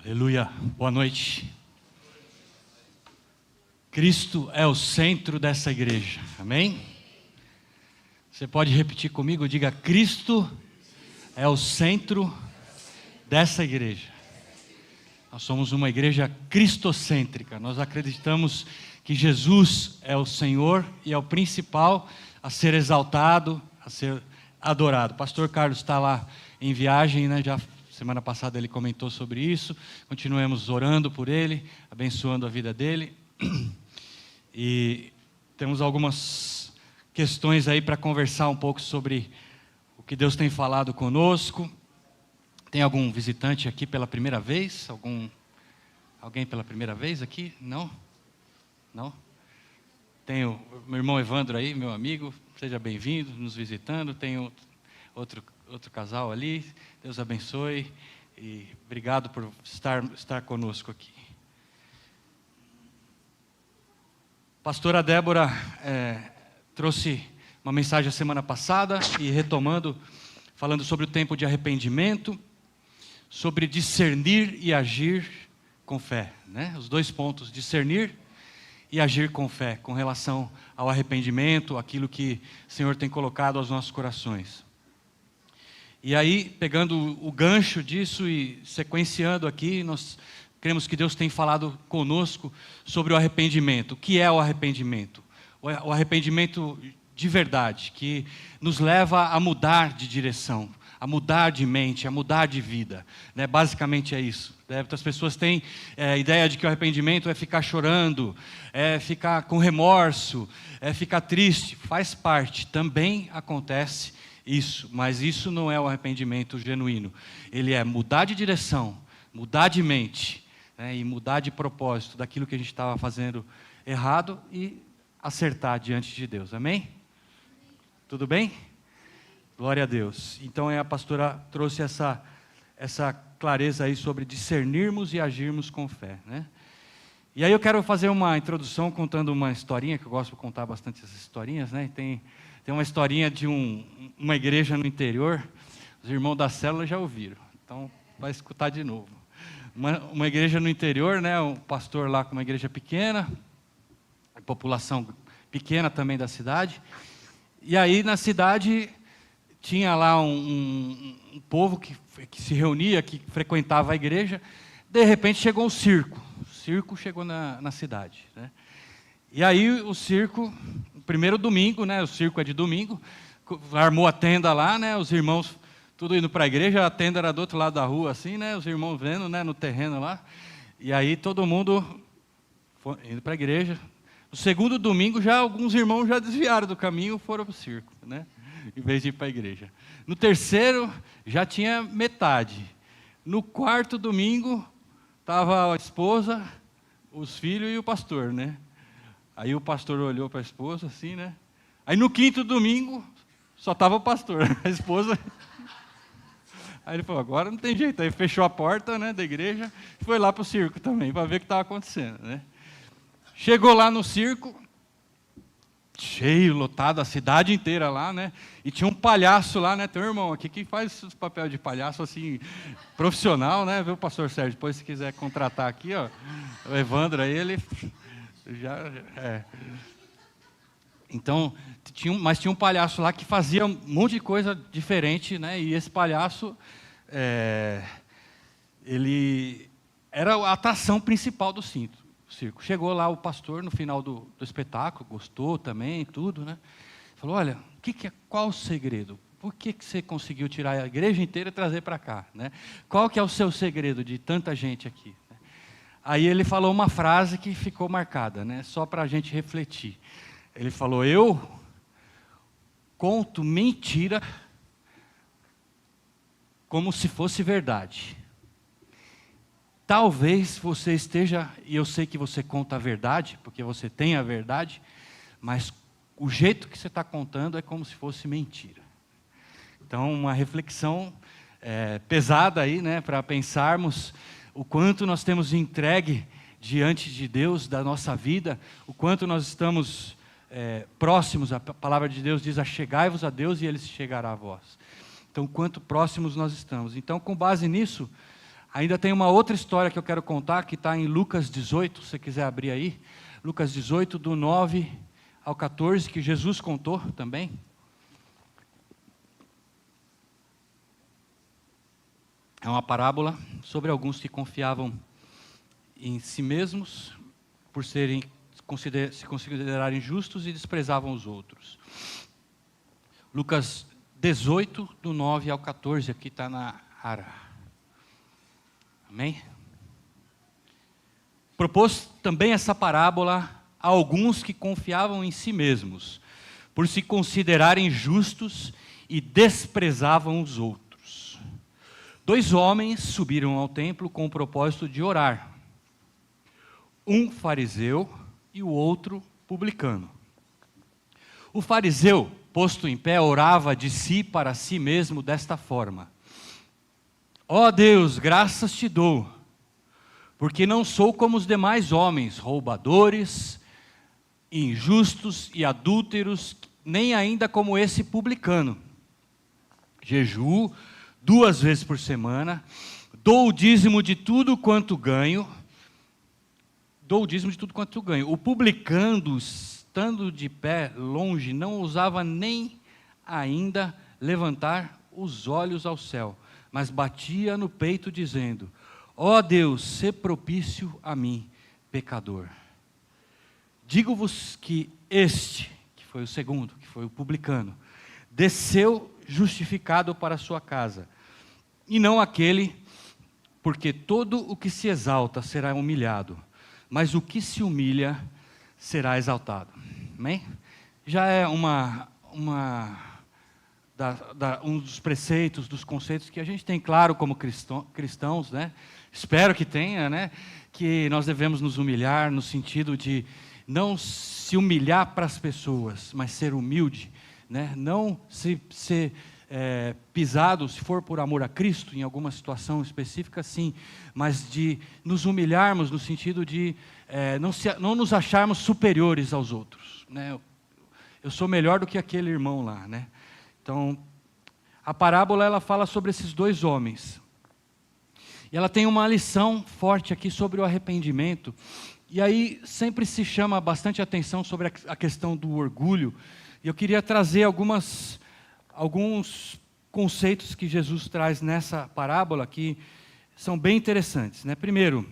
Aleluia, boa noite. Cristo é o centro dessa igreja, amém? Você pode repetir comigo? Diga: Cristo é o centro dessa igreja. Nós somos uma igreja cristocêntrica, nós acreditamos que Jesus é o Senhor e é o principal a ser exaltado, a ser adorado. O pastor Carlos está lá em viagem, né? Já semana passada ele comentou sobre isso. Continuemos orando por ele, abençoando a vida dele. E temos algumas questões aí para conversar um pouco sobre o que Deus tem falado conosco. Tem algum visitante aqui pela primeira vez? Alguém pela primeira vez aqui? Não? Não? Tem o meu irmão Evandro aí, meu amigo. Seja bem-vindo, nos visitando. Tem outro casal ali. Deus abençoe e obrigado por estar conosco aqui. Pastora Débora trouxe uma mensagem a semana passada e retomando, falando sobre o tempo de arrependimento, sobre discernir e agir com fé, né? Os dois pontos, discernir e agir com fé, com relação ao arrependimento, aquilo que o Senhor tem colocado aos nossos corações. E aí, pegando o gancho disso e sequenciando aqui, nós cremos que Deus tem falado conosco sobre o arrependimento. O que é o arrependimento? O arrependimento de verdade, que nos leva a mudar de direção, a mudar de mente, a mudar de vida, né? Basicamente é isso. Muitas pessoas têm a ideia de que o arrependimento é ficar chorando, é ficar com remorso, é ficar triste. Faz parte, também acontece isso, mas isso não é o arrependimento genuíno. Ele é mudar de direção, mudar de mente, né, e mudar de propósito daquilo que a gente estava fazendo errado e acertar diante de Deus, amém? Tudo bem? Glória a Deus. Então a pastora trouxe essa clareza aí sobre discernirmos e agirmos com fé, né? E aí eu quero fazer uma introdução contando uma historinha, que eu gosto de contar bastante essas historinhas, né? Tem uma historinha de uma igreja no interior, os irmãos da célula já ouviram, então vai escutar de novo. Uma igreja no interior, né? Um pastor lá com uma igreja pequena, a população pequena também da cidade, e aí na cidade tinha lá um povo que se reunia, que frequentava a igreja. De repente chegou um circo, o circo chegou na cidade, né? E aí o circo, o primeiro domingo, né, o circo é de domingo, armou a tenda lá, né, os irmãos tudo indo para a igreja, a tenda era do outro lado da rua, assim, né, os irmãos vendo, né, no terreno lá, e aí todo mundo foi indo para a igreja. No segundo domingo, alguns irmãos já desviaram do caminho, foram para o circo, né, em vez de ir para a igreja. No terceiro, já tinha metade. No quarto domingo, estava a esposa, os filhos e o pastor, né. Aí o pastor olhou para a esposa assim, né? Aí no quinto domingo, só estava o pastor, a esposa. Aí ele falou, agora não tem jeito. Aí fechou a porta, né, da igreja e foi lá para o circo também, para ver o que estava acontecendo, né? Chegou lá no circo, cheio, lotado, a cidade inteira lá, né? E tinha um palhaço lá, né? Tem um irmão aqui que faz os papéis de palhaço assim, profissional, né? Viu, pastor Sérgio? Depois se quiser contratar aqui, ó, o Evandro aí, ele... Então, mas tinha um palhaço lá que fazia um monte de coisa diferente, né? E esse palhaço, ele era a atração principal do circo. Chegou lá o pastor no final do espetáculo, gostou também, tudo, né? Falou, olha, qual o segredo? Por que você conseguiu tirar a igreja inteira e trazer para cá, né? Qual que é o seu segredo de tanta gente aqui? Aí ele falou uma frase que ficou marcada, né? Só para a gente refletir. Ele falou, eu conto mentira como se fosse verdade. Talvez você esteja, e eu sei que você conta a verdade, porque você tem a verdade, mas o jeito que você está contando é como se fosse mentira. Então, uma reflexão pesada aí, né? Para pensarmos o quanto nós temos entregue diante de Deus, da nossa vida, o quanto nós estamos próximos. A palavra de Deus diz, achegai-vos a Deus e Ele se chegará a vós. Então, quanto próximos nós estamos. Então, com base nisso, Ainda tem uma outra história que eu quero contar, que está em Lucas 18, se você quiser abrir aí. Lucas 18, do 9 ao 14, que Jesus contou também. É uma parábola sobre alguns que confiavam em si mesmos, por se considerarem justos e desprezavam os outros. Lucas 18, do 9 ao 14, aqui está na Ara. Amém? Propôs também essa parábola a alguns que confiavam em si mesmos, por se considerarem justos e desprezavam os outros. 2 homens subiram ao templo com o propósito de orar. Um fariseu e o outro publicano. O fariseu, posto em pé, orava de si para si mesmo desta forma: ó Deus, graças te dou, porque não sou como os demais homens, roubadores, injustos e adúlteros, nem ainda como esse publicano. Jejuo 2 vezes por semana, dou o dízimo de tudo quanto ganho. O publicano, estando de pé longe, não ousava nem ainda levantar os olhos ao céu, mas batia no peito dizendo: ó Deus, sê propício a mim, pecador. Digo-vos que este, que foi o segundo, que foi o publicano, desceu justificado para a sua casa, e não aquele, porque todo o que se exalta será humilhado, mas o que se humilha será exaltado. Amém? Já é um dos preceitos, dos conceitos que a gente tem claro como cristãos, né? Espero que tenha, né? Que nós devemos nos humilhar no sentido de não se humilhar para as pessoas, mas ser humilde, né? Não ser pisado, se for por amor a Cristo, em alguma situação específica, sim, mas de nos humilharmos no sentido de não nos acharmos superiores aos outros, né? Eu sou melhor do que aquele irmão lá, né? Então, a parábola ela fala sobre esses 2 homens. E ela tem uma lição forte aqui sobre o arrependimento. E aí sempre se chama bastante atenção sobre a questão do orgulho. E eu queria trazer alguns conceitos que Jesus traz nessa parábola que são bem interessantes, né? Primeiro,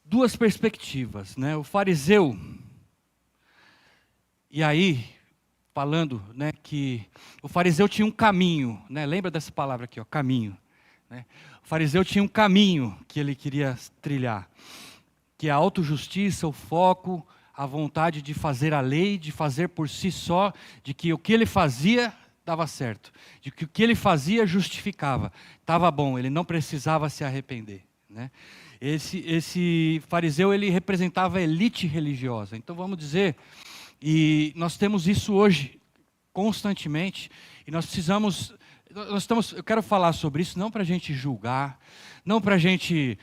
2 perspectivas, né? O fariseu, e aí, falando, né, que o fariseu tinha um caminho, né? Lembra dessa palavra aqui, ó, caminho, né? O fariseu tinha um caminho que ele queria trilhar, que é a autojustiça, o foco, a vontade de fazer a lei, de fazer por si só, de que o que ele fazia dava certo, de que o que ele fazia justificava, estava bom, ele não precisava se arrepender, né? Esse fariseu, ele representava a elite religiosa. Então vamos dizer, e nós temos isso hoje constantemente, e eu quero falar sobre isso não para a gente julgar, não para a gente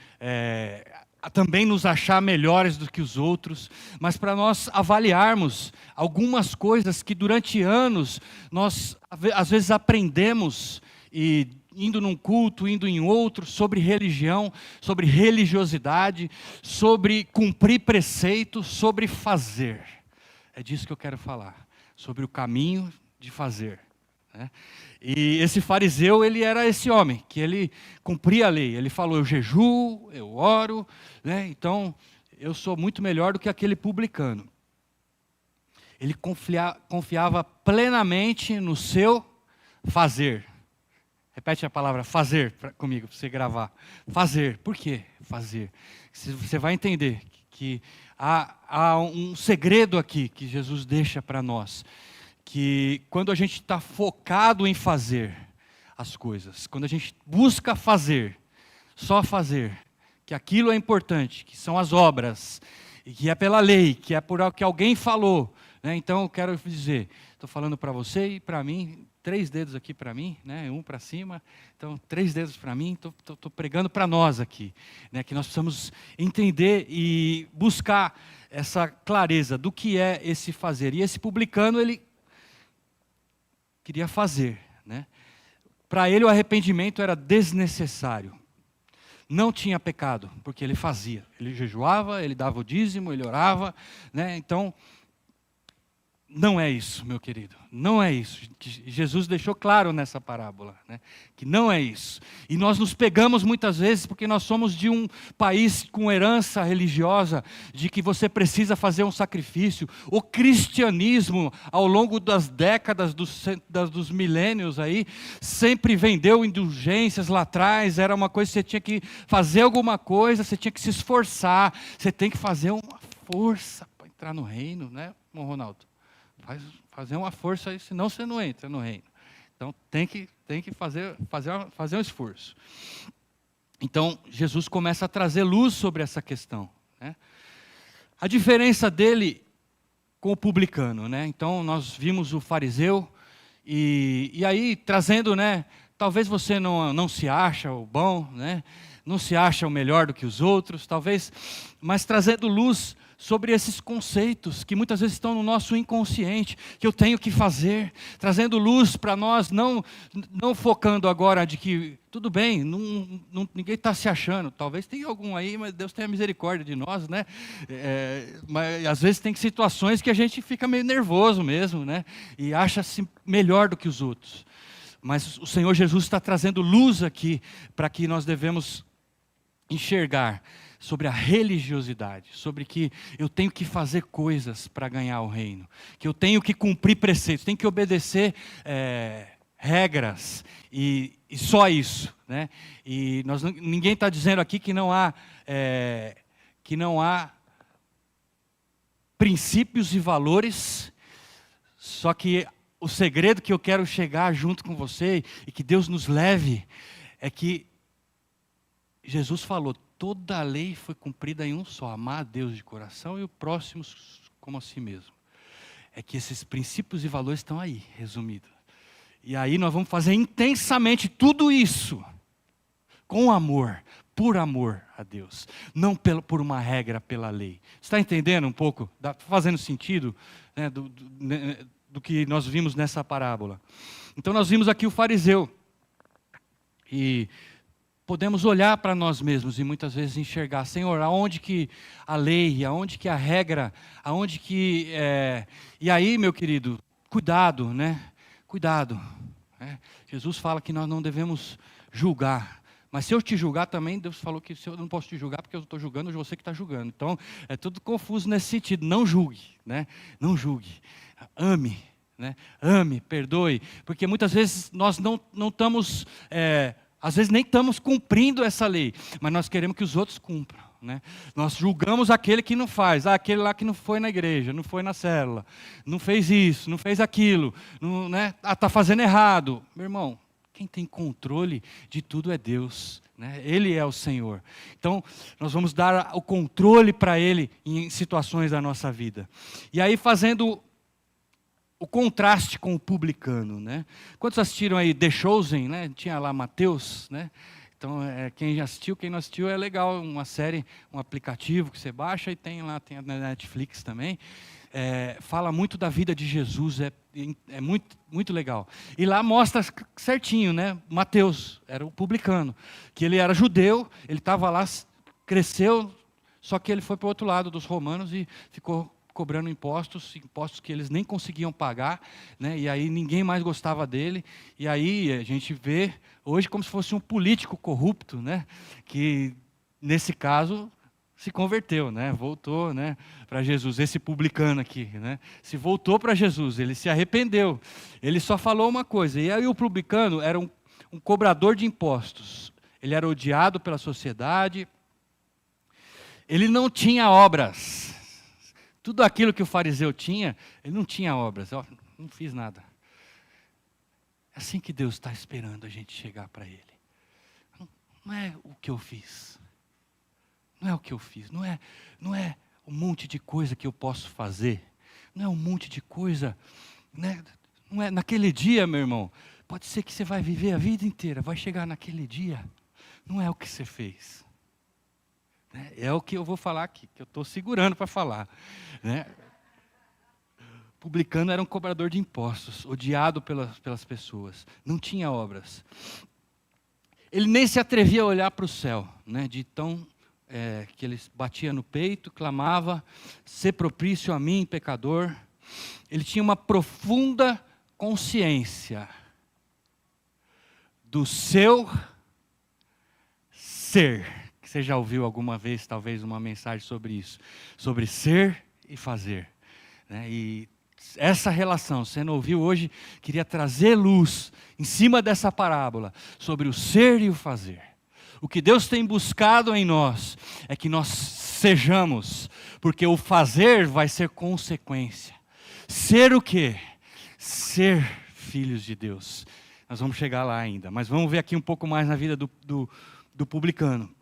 também nos achar melhores do que os outros, mas para nós avaliarmos algumas coisas que durante anos nós às vezes aprendemos, e indo num culto, indo em outro, sobre religião, sobre religiosidade, sobre cumprir preceitos, sobre fazer. É disso que eu quero falar, sobre o caminho de fazer, né? E esse fariseu, ele era esse homem, que ele cumpria a lei. Ele falou: eu jejuo, eu oro, né? Então eu sou muito melhor do que aquele publicano. Ele confiava plenamente no seu fazer. Repete a palavra fazer comigo, para você gravar. Fazer. Por quê fazer? Você vai entender que há um segredo aqui que Jesus deixa para nós. Que quando a gente está focado em fazer as coisas, quando a gente busca fazer, só fazer, que aquilo é importante, que são as obras, e que é pela lei, que é por algo que alguém falou, né? Então eu quero dizer, estou falando para você e para mim, 3 dedos aqui para mim, né? 1 para cima, então 3 dedos para mim, estou pregando para nós aqui, né? Que nós precisamos entender e buscar essa clareza do que é esse fazer. E esse publicano, ele queria fazer, né? Para ele o arrependimento era desnecessário. Não tinha pecado, porque ele fazia. Ele jejuava, ele dava o dízimo, ele orava, né? Então, não é isso, meu querido. Não é isso. Jesus deixou claro nessa parábola, né? Que não é isso. E nós nos pegamos muitas vezes porque nós somos de um país com herança religiosa, de que você precisa fazer um sacrifício. O cristianismo, ao longo das décadas, dos milênios aí, sempre vendeu indulgências lá atrás. Era uma coisa que você tinha que fazer alguma coisa, você tinha que se esforçar. Você tem que fazer uma força para entrar no reino, né, Ronaldo? Fazer uma força aí, senão você não entra no reino. Então tem que fazer um esforço. Então Jesus começa a trazer luz sobre essa questão, né? A diferença dele com o publicano, né? Então nós vimos o fariseu e aí trazendo, né? Talvez você não se acha o bom, né? Não se acha o melhor do que os outros, talvez, mas trazendo luz sobre esses conceitos que muitas vezes estão no nosso inconsciente, que eu tenho que fazer, trazendo luz para nós, não focando agora de que, tudo bem, ninguém está se achando, talvez tenha algum aí, mas Deus tenha misericórdia de nós, né? Mas às vezes tem situações que a gente fica meio nervoso mesmo, né? E acha-se melhor do que os outros. Mas o Senhor Jesus está trazendo luz aqui, para que nós devemos enxergar sobre a religiosidade, sobre que eu tenho que fazer coisas para ganhar o reino, que eu tenho que cumprir preceitos, tenho que obedecer regras, e só isso, né? E ninguém está dizendo aqui que não há princípios e valores, só que o segredo que eu quero chegar junto com você, e que Deus nos leve, é que Jesus falou, toda a lei foi cumprida em um só, amar a Deus de coração e o próximo como a si mesmo. É que esses princípios e valores estão aí, resumidos. E aí nós vamos fazer intensamente tudo isso, com amor, por amor a Deus. Não por uma regra, pela lei. Você está entendendo um pouco? Está fazendo sentido, né, do que nós vimos nessa parábola? Então nós vimos aqui o fariseu. E podemos olhar para nós mesmos e muitas vezes enxergar, Senhor, aonde que a lei, aonde que a regra, aonde que... E aí, meu querido, cuidado, né? Cuidado. Né? Jesus fala que nós não devemos julgar. Mas se eu te julgar também, Deus falou que eu não posso te julgar porque eu estou julgando, hoje você que está julgando. Então, é tudo confuso nesse sentido. Não julgue, né? Não julgue. Ame, né? Ame, perdoe. Porque muitas vezes nós não estamos... às vezes nem estamos cumprindo essa lei, mas nós queremos que os outros cumpram, né? Nós julgamos aquele que não faz, aquele lá que não foi na igreja, não foi na célula, não fez isso, não fez aquilo, não, né? Está fazendo errado. Meu irmão, quem tem controle de tudo é Deus, né? Ele é o Senhor. Então, nós vamos dar o controle para Ele em situações da nossa vida. E aí fazendo o contraste com o publicano, né? Quantos assistiram aí The Chosen, né? Tinha lá Mateus, né? Então, quem já assistiu, quem não assistiu, é legal, uma série, um aplicativo que você baixa e tem lá, tem na Netflix também. Fala muito da vida de Jesus, é muito, muito legal. E lá mostra certinho, né? Mateus era o publicano, que ele era judeu, ele estava lá, cresceu, só que ele foi para o outro lado dos romanos e ficou cobrando impostos que eles nem conseguiam pagar, né? E aí ninguém mais gostava dele, e aí a gente vê hoje como se fosse um político corrupto, né? Que nesse caso se converteu, né? Voltou, né, para Jesus, esse publicano aqui, né? Se voltou para Jesus, ele se arrependeu, ele só falou uma coisa, e aí o publicano era um cobrador de impostos, ele era odiado pela sociedade, ele não tinha obras. Tudo aquilo que o fariseu tinha, ele não tinha obras. Não fiz nada. É assim que Deus está esperando a gente chegar para Ele. Não é o que eu fiz. Não é o que eu fiz. Não é um monte de coisa que eu posso fazer. Não é um monte de coisa. Né? Não é naquele dia, meu irmão. Pode ser que você vai viver a vida inteira. Vai chegar naquele dia. Não é o que você fez. É o que eu vou falar aqui, que eu estou segurando para falar, né? publicano era um cobrador de impostos, odiado pelas pessoas, não tinha obras. Ele nem se atrevia a olhar para o céu, né, de tão que ele batia no peito, clamava, ser propício a mim, pecador. Ele tinha uma profunda consciência do seu ser. Você já ouviu alguma vez, talvez, uma mensagem sobre isso? Sobre ser e fazer, né? E essa relação, você não ouviu hoje, queria trazer luz em cima dessa parábola, sobre o ser e o fazer. O que Deus tem buscado em nós, é que nós sejamos, porque o fazer vai ser consequência. Ser o quê? Ser filhos de Deus. Nós vamos chegar lá ainda, mas vamos ver aqui um pouco mais na vida do publicano.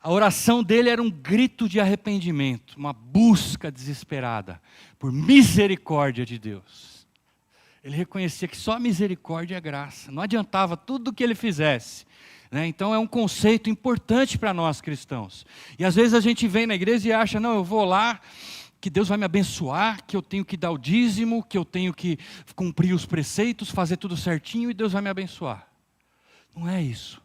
A oração dele era um grito de arrependimento, uma busca desesperada por misericórdia de Deus. Ele reconhecia que só a misericórdia é graça, não adiantava tudo o que ele fizesse, né? Então é um conceito importante para nós cristãos. E às vezes a gente vem na igreja e acha, não, eu vou lá, que Deus vai me abençoar, que eu tenho que dar o dízimo, que eu tenho que cumprir os preceitos, fazer tudo certinho e Deus vai me abençoar. Não é isso.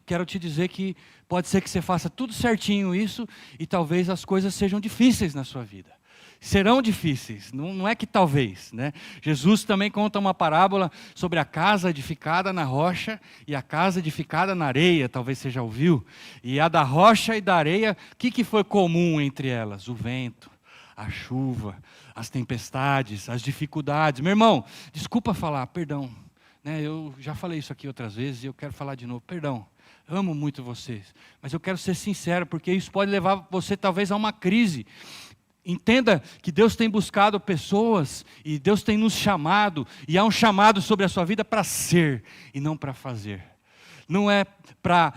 Quero te dizer que pode ser que você faça tudo certinho isso e talvez as coisas sejam difíceis na sua vida. Serão difíceis, não é que talvez, né? Jesus também conta uma parábola sobre a casa edificada na rocha e a casa edificada na areia, talvez você já ouviu. E a da rocha e da areia, o que foi comum entre elas? O vento, a chuva, as tempestades, as dificuldades. Meu irmão, desculpa falar, perdão. Eu já falei isso aqui outras vezes e eu quero falar de novo. Perdão, amo muito vocês, mas eu quero ser sincero, porque isso pode levar você talvez a uma crise. Entenda que Deus tem buscado pessoas e Deus tem nos chamado, e há um chamado sobre a sua vida para ser e não para fazer. Não é para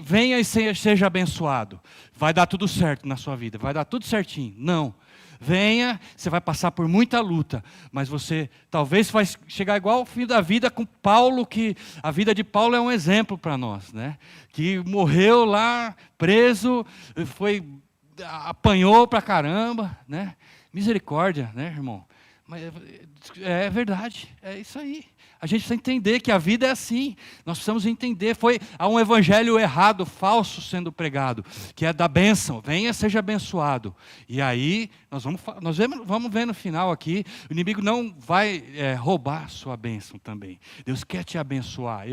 venha e seja abençoado, vai dar tudo certo na sua vida, vai dar tudo certinho. Não. Venha, você vai passar por muita luta, mas você talvez vai chegar igual ao fim da vida com Paulo, que a vida de Paulo é um exemplo para nós, né? Que morreu lá, preso, apanhou pra caramba, né? Misericórdia, né, irmão? Mas é verdade, é isso aí. A gente precisa entender que a vida é assim. Nós precisamos entender. Há um evangelho errado, falso sendo pregado, que é da bênção. Venha, seja abençoado. E aí, nós vamos ver no final aqui, o inimigo não vai roubar a sua bênção também. Deus quer te abençoar.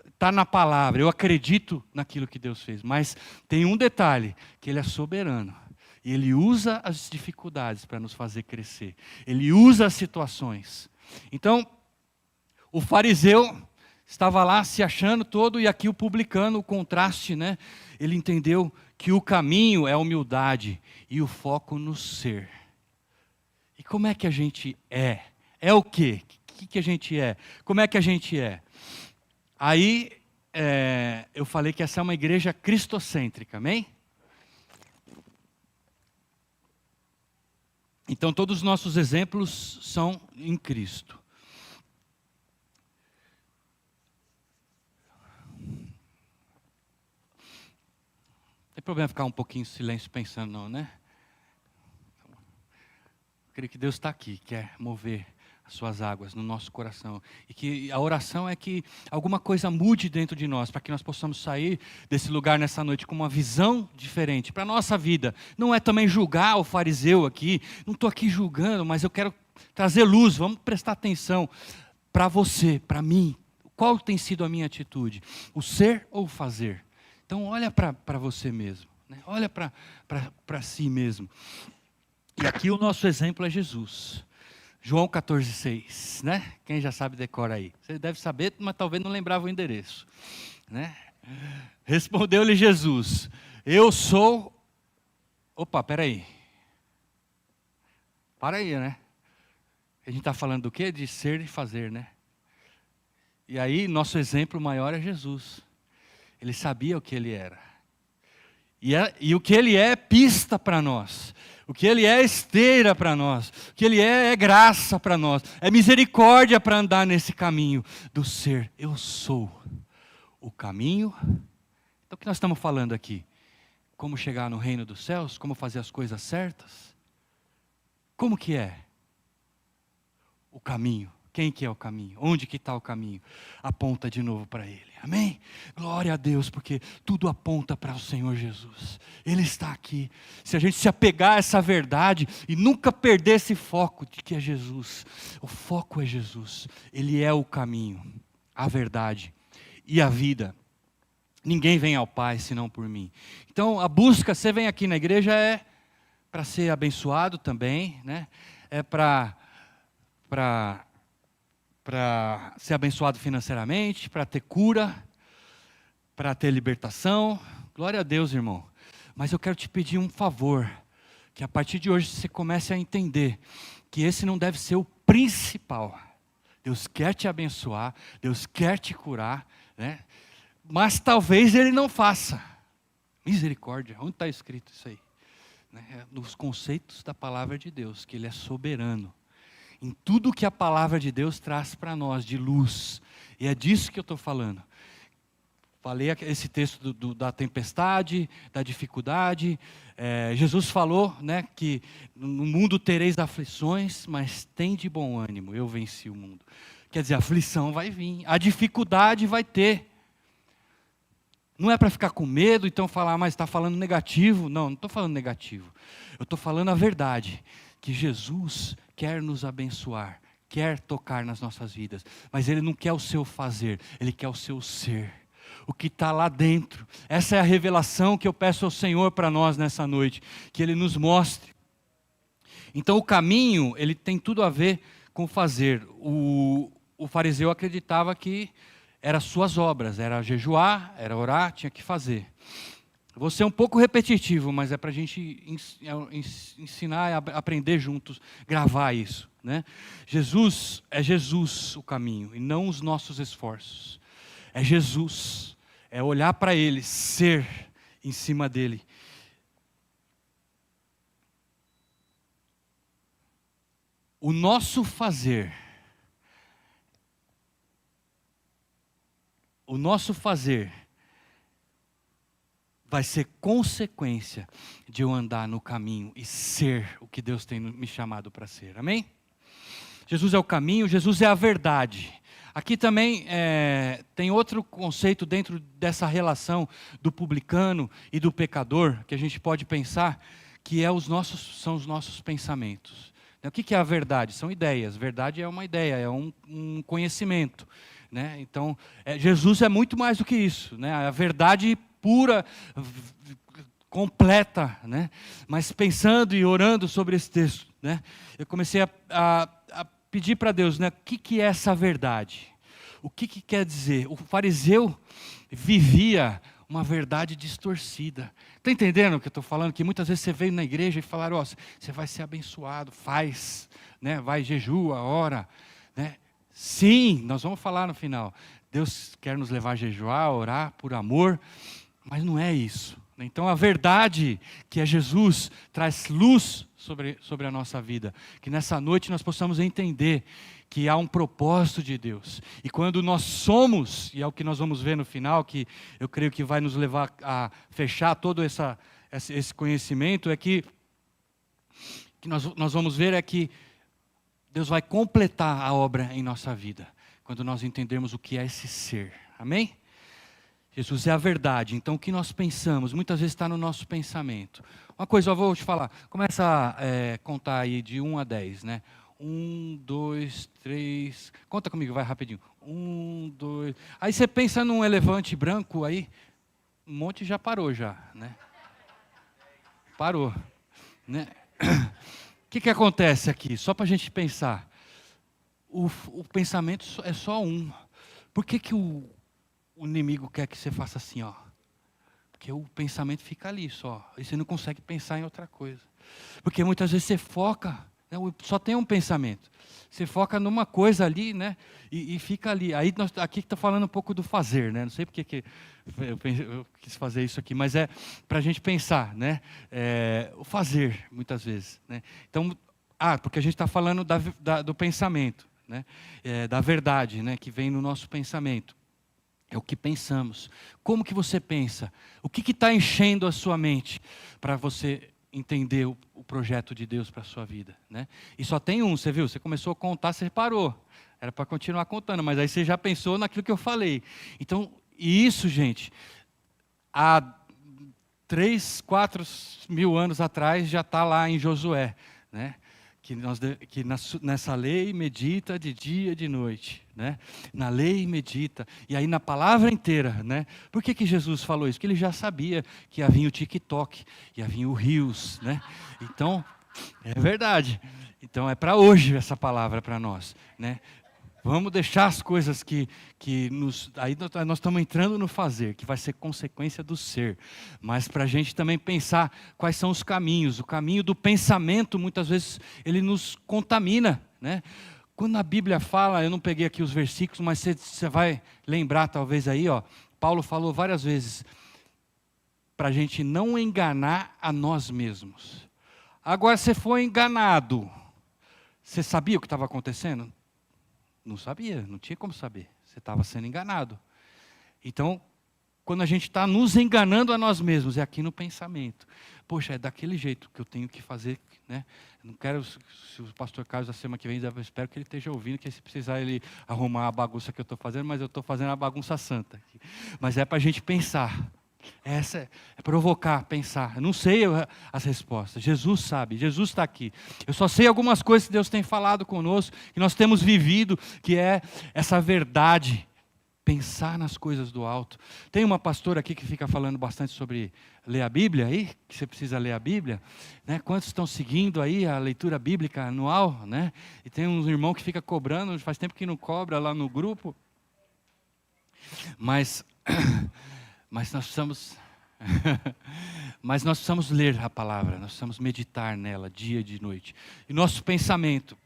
Está na palavra, eu acredito naquilo que Deus fez. Mas tem um detalhe, que Ele é soberano. E Ele usa as dificuldades para nos fazer crescer. Ele usa as situações. Então, o fariseu estava lá se achando todo, e aqui o publicano, o contraste, né? Ele entendeu que o caminho é a humildade e o foco no ser. E como é que a gente é? É o quê? O que a gente é? Como é que a gente é? Aí, eu falei que essa é uma igreja cristocêntrica, amém? Então, todos os nossos exemplos são em Cristo. Não tem problema ficar um pouquinho em silêncio pensando, não, né? Eu creio que Deus está aqui, quer mover as suas águas no nosso coração. E que a oração é que alguma coisa mude dentro de nós, para que nós possamos sair desse lugar nessa noite com uma visão diferente para a nossa vida. Não é também julgar o fariseu aqui, não estou aqui julgando, mas eu quero trazer luz, vamos prestar atenção para você, para mim. Qual tem sido a minha atitude? O ser ou o fazer? Então olha para você mesmo, né? Olha para si mesmo. E aqui o nosso exemplo é Jesus. João 14,6, né? Quem já sabe decora aí. Você deve saber, mas talvez não lembrava o endereço, né? Respondeu-lhe Jesus, eu sou... Opa, peraí. Para aí, né? A gente está falando do quê? De ser e fazer, né? E aí, nosso exemplo maior é Jesus. Ele sabia o que ele era. E o que ele é pista para nós. O que ele é esteira para nós. O que ele é graça para nós. É misericórdia para andar nesse caminho do ser. Eu sou o caminho. Então o que nós estamos falando aqui? como chegar no reino dos céus, como fazer as coisas certas. Como que é o caminho? Quem que é o caminho? Onde que está o caminho? Aponta de novo para Ele. Amém? Glória a Deus, porque tudo aponta para o Senhor Jesus. Ele está aqui. Se a gente se apegar a essa verdade e nunca perder esse foco de que é Jesus. O foco é Jesus. Ele é o caminho, a verdade e a vida. Ninguém vem ao Pai senão por mim. Então a busca, você vem aqui na igreja é para ser abençoado também, né? É para ser abençoado financeiramente, para ter cura, para ter libertação. Glória a Deus, irmão. Mas eu quero te pedir um favor, que a partir de hoje você comece a entender que esse não deve ser o principal. Deus quer te abençoar, Deus quer te curar, né? Mas talvez Ele não faça. Misericórdia, onde está escrito isso aí? Nos conceitos da palavra de Deus, que Ele é soberano em tudo que a palavra de Deus traz para nós, de luz. E é disso que eu estou falando. Falei esse texto da tempestade, da dificuldade. Jesus falou, né, que no mundo tereis aflições, mas tem de bom ânimo, eu venci o mundo. Quer dizer, a aflição vai vir, a dificuldade vai ter. Não é para ficar com medo, então falar, mas está falando negativo. Não estou falando negativo. Eu estou falando a verdade, que Jesus quer nos abençoar, quer tocar nas nossas vidas, mas Ele não quer o seu fazer, Ele quer o seu ser, o que está lá dentro. Essa é a revelação que eu peço ao Senhor para nós nessa noite, que Ele nos mostre. Então o caminho, ele tem tudo a ver com fazer. O fariseu acreditava que eram suas obras, era jejuar, era orar, tinha que fazer. Vou ser um pouco repetitivo, mas é para a gente ensinar e aprender juntos, gravar isso, né? Jesus o caminho, e não os nossos esforços. É Jesus, é olhar para Ele, ser em cima dEle. O nosso fazer vai ser consequência de eu andar no caminho e ser o que Deus tem me chamado para ser. Amém? Jesus é o caminho, Jesus é a verdade. Aqui também tem outro conceito dentro dessa relação do publicano e do pecador, que a gente pode pensar, que são os nossos pensamentos. O que é a verdade? São ideias. Verdade é uma ideia, é um conhecimento, né? Então, Jesus é muito mais do que isso, né? A verdade pura, completa, né? Mas pensando e orando sobre esse texto, né? Eu comecei a pedir para Deus, né? O que é essa verdade? O que quer dizer? O fariseu vivia uma verdade distorcida. Está entendendo o que eu estou falando? Que muitas vezes você veio na igreja e falaram, você vai ser abençoado, faz, né? Vai, jejua, ora, né? Sim, nós vamos falar no final. Deus quer nos levar a jejuar, a orar por amor, mas não é isso. Então a verdade que é Jesus traz luz sobre a nossa vida. Que nessa noite nós possamos entender que há um propósito de Deus. E quando nós somos, e é o que nós vamos ver no final, que eu creio que vai nos levar a fechar todo esse conhecimento, é que nós vamos ver é que Deus vai completar a obra em nossa vida. Quando nós entendermos o que é esse ser. Amém? Jesus é a verdade, então o que nós pensamos, muitas vezes está no nosso pensamento. Uma coisa, eu vou te falar, começa a contar aí de 1 a 10, né? 1, 2, 3, conta comigo, vai rapidinho. 1, 2, aí você pensa num elefante branco aí, um monte já parou já, né? Parou, né? O que acontece aqui? Só para a gente pensar, o pensamento é só um. Por que o inimigo quer que você faça assim, ó? Porque o pensamento fica ali só, e você não consegue pensar em outra coisa. Porque muitas vezes você foca, né, só tem um pensamento. Você foca numa coisa ali, né? E fica ali. Aí aqui está falando um pouco do fazer, né? Não sei porque que eu quis fazer isso aqui, mas é para a gente pensar, né? O fazer, muitas vezes, né? Então, porque a gente está falando do pensamento, né? Da verdade, né? Que vem no nosso pensamento. É o que pensamos. Como que você pensa? O que está enchendo a sua mente para você entender o projeto de Deus para a sua vida, né? E só tem um, você viu? Você começou a contar, você parou. Era para continuar contando, mas aí você já pensou naquilo que eu falei. Então, e isso, gente, há 3, 4 mil anos atrás já está lá em Josué, né? Que nessa lei medita de dia e de noite, né? Na lei medita, e aí na palavra inteira, né? Por que Jesus falou isso? Porque ele já sabia que ia vir o TikTok, ia vir o Reels, né? Então, é verdade. Então é para hoje essa palavra para nós, né? Vamos deixar as coisas aí nós estamos entrando no fazer, que vai ser consequência do ser. Mas para a gente também pensar quais são os caminhos. O caminho do pensamento, muitas vezes, ele nos contamina, né? Quando a Bíblia fala, eu não peguei aqui os versículos, mas você vai lembrar talvez aí, ó. Paulo falou várias vezes, para a gente não enganar a nós mesmos. Agora, você foi enganado. Você sabia o que estava acontecendo? Não sabia, não tinha como saber. Você estava sendo enganado. Então, quando a gente está nos enganando a nós mesmos, é aqui no pensamento. Poxa, é daquele jeito que eu tenho que fazer, né? Não quero, se o pastor Carlos da semana que vem, eu espero que ele esteja ouvindo, que se precisar ele arrumar a bagunça que eu estou fazendo, mas eu estou fazendo a bagunça santa. Mas é para a gente pensar. Essa é provocar, pensar. Eu não sei as respostas. Jesus sabe, Jesus está aqui. Eu só sei algumas coisas que Deus tem falado conosco, que nós temos vivido, que é essa verdade. Pensar nas coisas do alto. Tem uma pastora aqui que fica falando bastante sobre ler a Bíblia aí, que você precisa ler a Bíblia, né? Quantos estão seguindo aí a leitura bíblica anual, né? E tem um irmão que fica cobrando, faz tempo que não cobra lá no grupo. Mas nós precisamos mas nós precisamos ler a palavra, nós precisamos meditar nela dia e de noite. E o nosso pensamento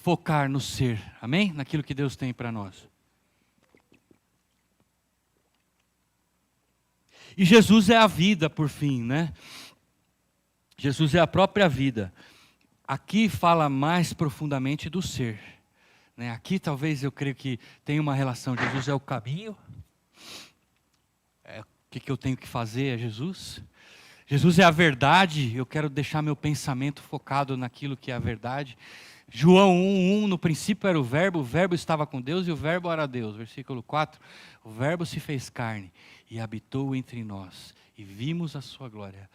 focar no ser, amém? Naquilo que Deus tem para nós. E Jesus é a vida, por fim, né? Jesus é a própria vida. Aqui fala mais profundamente do ser. Né? Aqui talvez eu creio que tem uma relação. Jesus é o caminho. O que eu tenho que fazer é Jesus. Jesus é a verdade. Eu quero deixar meu pensamento focado naquilo que é a verdade. João 1:1, no princípio era o verbo estava com Deus e o verbo era Deus. Versículo 4, o verbo se fez carne e habitou entre nós e vimos a sua glória.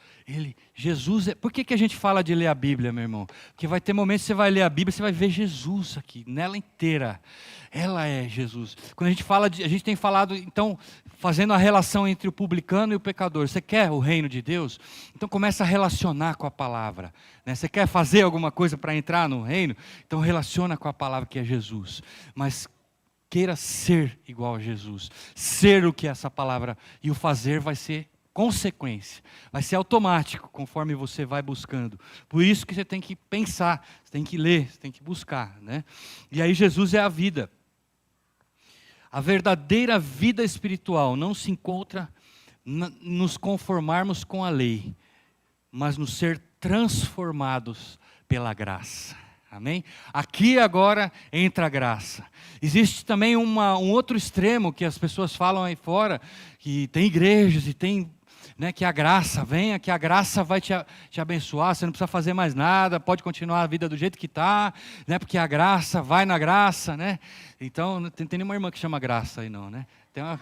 Jesus, por que a gente fala de ler a Bíblia, meu irmão? Porque vai ter momentos que você vai ler a Bíblia, você vai ver Jesus aqui, nela inteira. Ela é Jesus. Quando a gente fala a gente tem falado, então, fazendo a relação entre o publicano e o pecador. Você quer o reino de Deus? Então começa a relacionar com a palavra. Né? Você quer fazer alguma coisa para entrar no reino? Então relaciona com a palavra que é Jesus. Mas queira ser igual a Jesus. Ser o que essa palavra, e o fazer vai ser consequência, vai ser automático conforme você vai buscando. Por isso que você tem que pensar, você tem que ler, você tem que buscar, né? E aí Jesus é a vida. A verdadeira vida espiritual não se encontra nos conformarmos com a lei, mas nos ser transformados pela graça. Amém? Aqui agora entra a graça. Existe também um outro extremo que as pessoas falam aí fora, que tem igrejas e tem, né, que a graça venha, que a graça vai te abençoar, você não precisa fazer mais nada, pode continuar a vida do jeito que está, né, porque a graça vai na graça, né? Então, não tem nenhuma irmã que chama graça aí não, né? Tem uma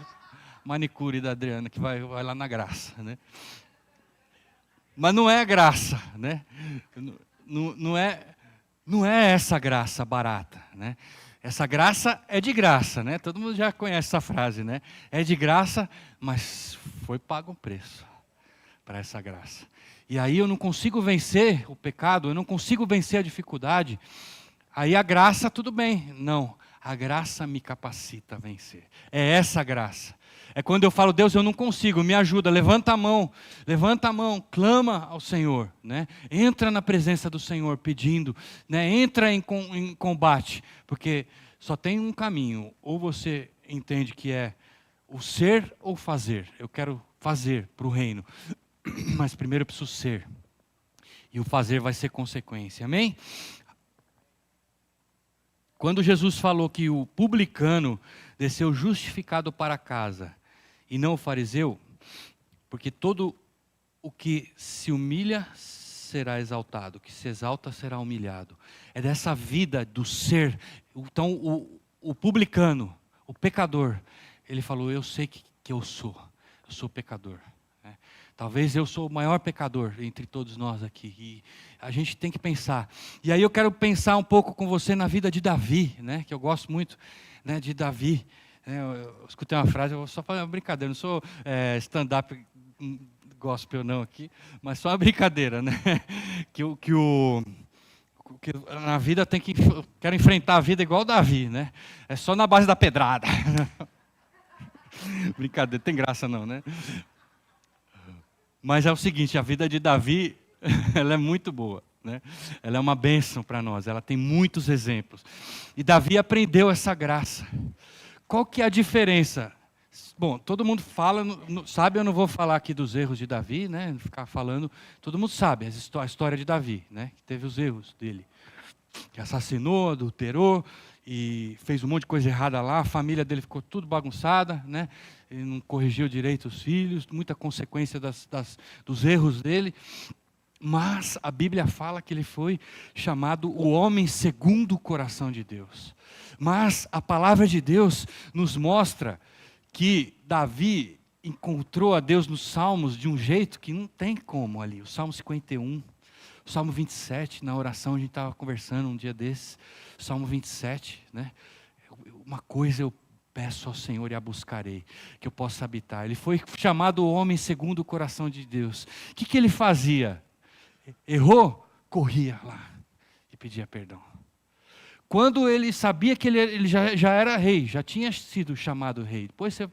manicure da Adriana que vai lá na graça, né? Mas não é graça, né? Não é essa graça barata, né? Essa graça é de graça, né? Todo mundo já conhece essa frase, né? É de graça, mas foi pago um preço para essa graça. E aí eu não consigo vencer o pecado, eu não consigo vencer a dificuldade. Aí a graça, tudo bem. Não, a graça me capacita a vencer. É essa graça. É quando eu falo, Deus, eu não consigo, me ajuda, levanta a mão, clama ao Senhor, né? Entra na presença do Senhor pedindo, né? Entra em combate, porque só tem um caminho, ou você entende que é o ser ou fazer. Eu quero fazer para o reino, mas primeiro eu preciso ser, e o fazer vai ser consequência, amém? Quando Jesus falou que o publicano desceu justificado para casa e não o fariseu, porque todo o que se humilha será exaltado, o que se exalta será humilhado. É dessa vida do ser. Então o publicano, o pecador, ele falou, eu sei que eu sou pecador. Talvez eu sou o maior pecador entre todos nós aqui. E a gente tem que pensar. E aí eu quero pensar um pouco com você na vida de Davi, né? Que eu gosto muito, né, de Davi. Eu escutei uma frase, eu vou só fazer uma brincadeira. Não sou stand-up gospel não aqui, mas só uma brincadeira, né? Que na vida quero enfrentar a vida igual Davi, né? É só na base da pedrada. Brincadeira, tem graça não, né? Mas é o seguinte, a vida de Davi, ela é muito boa, né? Ela é uma bênção para nós, ela tem muitos exemplos. E Davi aprendeu essa graça. Qual que é a diferença? Bom, todo mundo fala, sabe, eu não vou falar aqui dos erros de Davi, né? Ficar falando, todo mundo sabe a história de Davi, né? Que teve os erros dele. Que assassinou, adulterou e fez um monte de coisa errada lá, a família dele ficou tudo bagunçada, né? Ele não corrigiu direito os filhos, muita consequência dos erros dele. Mas a Bíblia fala que ele foi chamado o homem segundo o coração de Deus. Mas a palavra de Deus nos mostra que Davi encontrou a Deus nos Salmos de um jeito que não tem como ali. O Salmo 51, o Salmo 27, na oração a gente estava conversando um dia desses. O Salmo 27, né? Uma coisa eu peço ao Senhor e a buscarei, que eu possa habitar. Ele foi chamado o homem segundo o coração de Deus. O que ele fazia? Errou? Corria lá e pedia perdão. Quando ele sabia que ele já era rei, já tinha sido chamado rei. Depois você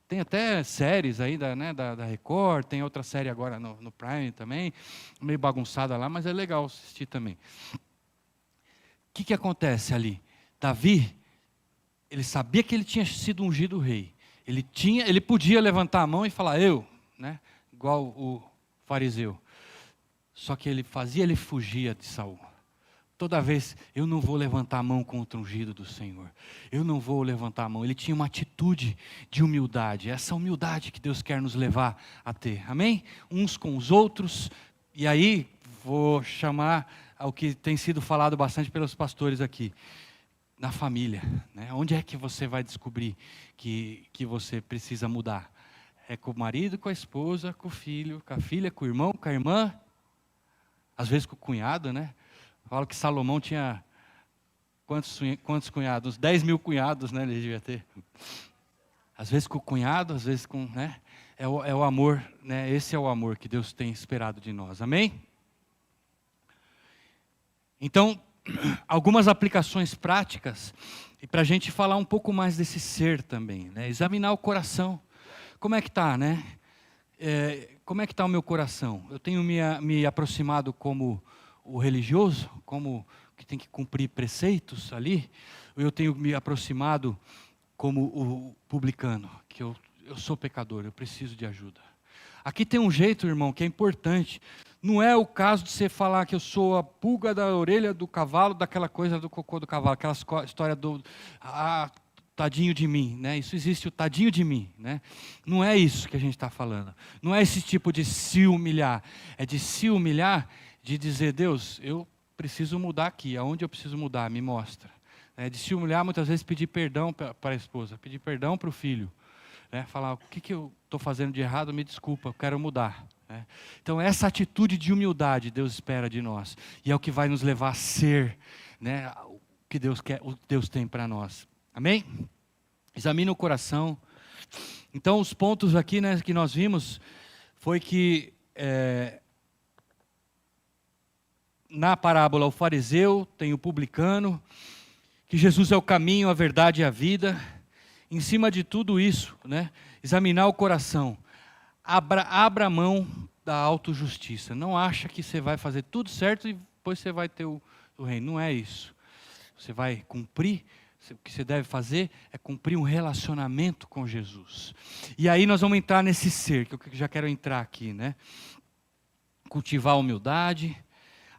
tem até séries aí da Record, tem outra série agora no Prime também, meio bagunçada lá, mas é legal assistir também. O que acontece ali? Davi, ele sabia que ele tinha sido ungido rei. Ele podia levantar a mão e falar, né? Igual o fariseu. Só que ele fugia de Saul. Toda vez, eu não vou levantar a mão contra o ungido do Senhor. Eu não vou levantar a mão. Ele tinha uma atitude de humildade. Essa humildade que Deus quer nos levar a ter. Amém? Uns com os outros. E aí, vou chamar ao que tem sido falado bastante pelos pastores aqui. Na família. Né? Onde é que você vai descobrir que você precisa mudar? É com o marido, com a esposa, com o filho, com a filha, com o irmão, com a irmã. Às vezes com o cunhado, né? Falo que Salomão tinha quantos cunhados? Uns 10 mil cunhados, né? Ele devia ter. Às vezes com o cunhado, às vezes com, né? É o amor, né? Esse é o amor que Deus tem esperado de nós. Amém? Então, algumas aplicações práticas e para a gente falar um pouco mais desse ser também, né? Examinar o coração. Como é que está, né? Como é que está o meu coração? Eu tenho me aproximado como o religioso, como que tem que cumprir preceitos ali? Ou eu tenho me aproximado como o publicano, que eu sou pecador, eu preciso de ajuda. Aqui tem um jeito, irmão, que é importante. Não é o caso de você falar que eu sou a pulga da orelha do cavalo, daquela coisa do cocô do cavalo, aquela história do tadinho de mim, né? Isso existe, o tadinho de mim, né? Não é isso que a gente está falando. Não é esse tipo de se humilhar. É de se humilhar, de dizer, Deus, eu preciso mudar aqui. Aonde eu preciso mudar? Me mostra. De se humilhar, muitas vezes pedir perdão para a esposa, pedir perdão para o filho. Falar, o que eu estou fazendo de errado, me desculpa, eu quero mudar. Então essa atitude de humildade Deus espera de nós. E é o que vai nos levar a ser, né, o que Deus quer, o que Deus tem para nós. Amém? Examine o coração. Então os pontos aqui, né, que nós vimos, foi que na parábola o fariseu tem o publicano, que Jesus é o caminho, a verdade e a vida. Em cima de tudo isso, né, examinar o coração. Abra mão da autojustiça. Não acha que você vai fazer tudo certo e depois você vai ter o reino. Não é isso. Você vai cumprir, o que você deve fazer é cumprir um relacionamento com Jesus. E aí nós vamos entrar nesse ser, que eu já quero entrar aqui, né? Cultivar a humildade.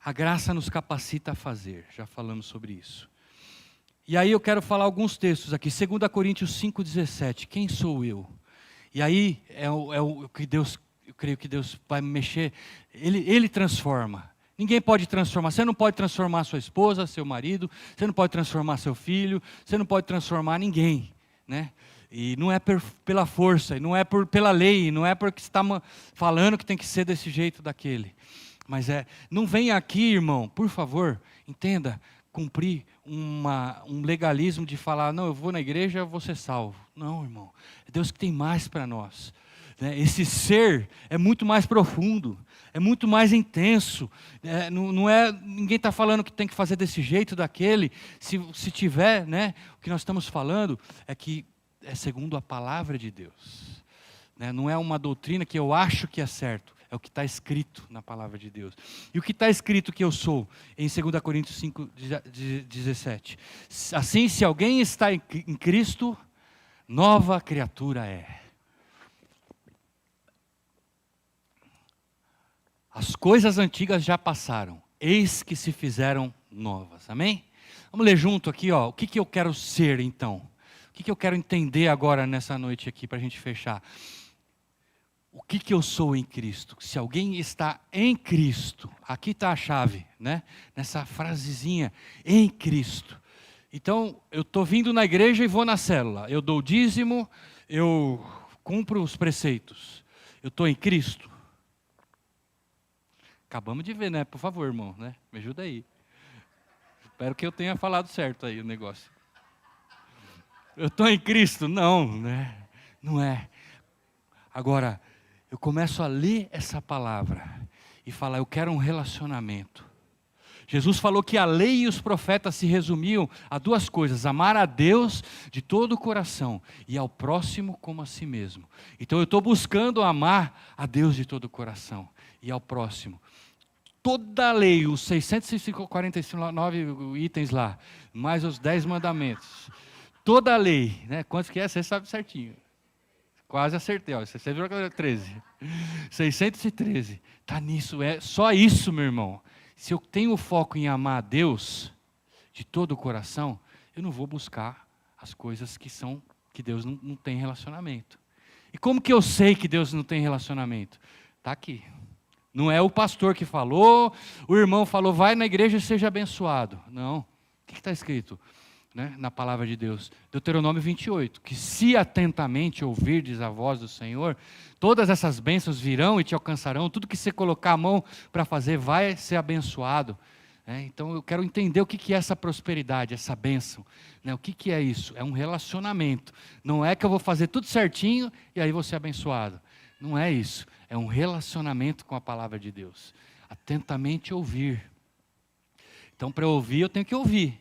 A graça nos capacita a fazer. Já falamos sobre isso. E aí eu quero falar alguns textos aqui. 2 Coríntios 5,17. Quem sou eu? E aí é o que Deus, eu creio que Deus vai mexer. Ele transforma. Ninguém pode transformar. Você não pode transformar sua esposa, seu marido. Você não pode transformar seu filho. Você não pode transformar ninguém, né? E não é pela força, não é pela lei, não é porque você está falando que tem que ser desse jeito, daquele. Mas não venha aqui, irmão, por favor, entenda, cumprir um legalismo de falar, não, eu vou na igreja, eu vou ser salvo. Não, irmão, é Deus que tem mais para nós. Né? Esse ser é muito mais profundo, é muito mais intenso. Ninguém está falando que tem que fazer desse jeito, daquele. Se tiver, né, o que nós estamos falando é que é segundo a palavra de Deus. Né? Não é uma doutrina que eu acho que é certo. É o que está escrito na palavra de Deus. E o que está escrito que eu sou, em 2 Coríntios 5,17. Assim, se alguém está em Cristo, nova criatura é. As coisas antigas já passaram, eis que se fizeram novas. Amém? Vamos ler junto aqui, ó, o que eu quero ser então. O que eu quero entender agora nessa noite aqui, para a gente fechar. O que eu sou em Cristo? Se alguém está em Cristo, aqui está a chave, né? Nessa frasezinha, em Cristo. Então, eu estou vindo na igreja e vou na célula. Eu dou o dízimo, eu cumpro os preceitos. Eu estou em Cristo. Acabamos de ver, né? Por favor, irmão, né? Me ajuda aí. Espero que eu tenha falado certo aí o negócio. Eu estou em Cristo? Não, né? Não é. Agora, eu começo a ler essa palavra e falar, eu quero um relacionamento. Jesus falou que a lei e os profetas se resumiam a duas coisas, amar a Deus de todo o coração e ao próximo como a si mesmo. Então eu estou buscando amar a Deus de todo o coração e ao próximo. Toda a lei, os 649 itens lá, mais os 10 mandamentos. Toda a lei, né? Quantos que é? Você sabe certinho. Quase acertei, ó. 613. 613. Está nisso, é só isso, meu irmão. Se eu tenho foco em amar a Deus de todo o coração, eu não vou buscar as coisas que Deus não tem relacionamento. E como que eu sei que Deus não tem relacionamento? Está aqui. Não é o pastor que falou, o irmão falou, vai na igreja e seja abençoado. Não. O que está escrito? Né, na palavra de Deus, Deuteronômio 28, que se atentamente ouvirdes a voz do Senhor, todas essas bênçãos virão e te alcançarão, tudo que você colocar a mão para fazer vai ser abençoado. Então eu quero entender o que é essa prosperidade, essa bênção. Né, o que é isso? É um relacionamento, não é que eu vou fazer tudo certinho e aí vou ser abençoado. Não é isso, é um relacionamento com a palavra de Deus. Atentamente ouvir. Então para eu ouvir eu tenho que ouvir.